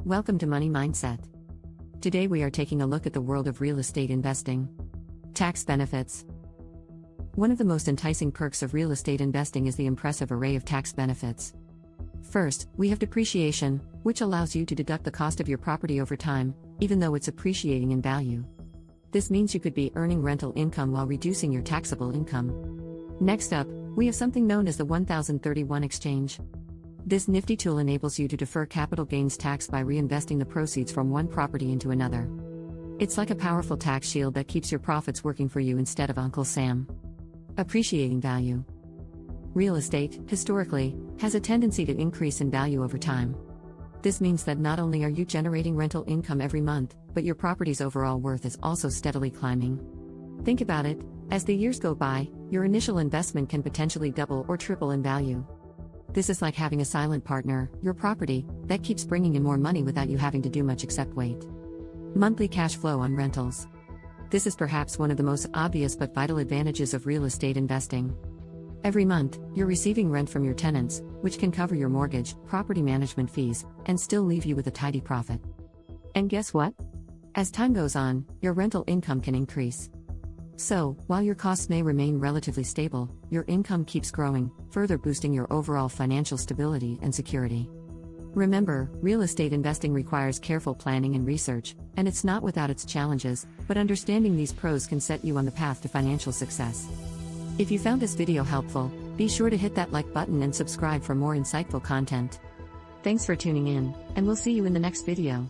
Welcome to Money Mindset. Today we are taking a look at the world of real estate investing. Tax benefits. One of the most enticing perks of real estate investing is the impressive array of tax benefits. First, we have depreciation, which allows you to deduct the cost of your property over time, even though it's appreciating in value. This means you could be earning rental income while reducing your taxable income. Next up, we have something known as the 1031 exchange. This nifty tool enables you to defer capital gains tax by reinvesting the proceeds from one property into another. It's like a powerful tax shield that keeps your profits working for you instead of Uncle Sam. Appreciating value. Real estate, historically, has a tendency to increase in value over time. This means that not only are you generating rental income every month, but your property's overall worth is also steadily climbing. Think about it, as the years go by, your initial investment can potentially double or triple in value. This is like having a silent partner, your property, that keeps bringing in more money without you having to do much except wait. Monthly cash flow on rentals. This is perhaps one of the most obvious but vital advantages of real estate investing. Every month, you're receiving rent from your tenants, which can cover your mortgage, property management fees, and still leave you with a tidy profit. And guess what? As time goes on, your rental income can increase. So, while your costs may remain relatively stable, your income keeps growing, further boosting your overall financial stability and security. Remember, real estate investing requires careful planning and research, and it's not without its challenges, but understanding these pros can set you on the path to financial success. If you found this video helpful, be sure to hit that like button and subscribe for more insightful content. Thanks for tuning in, and we'll see you in the next video.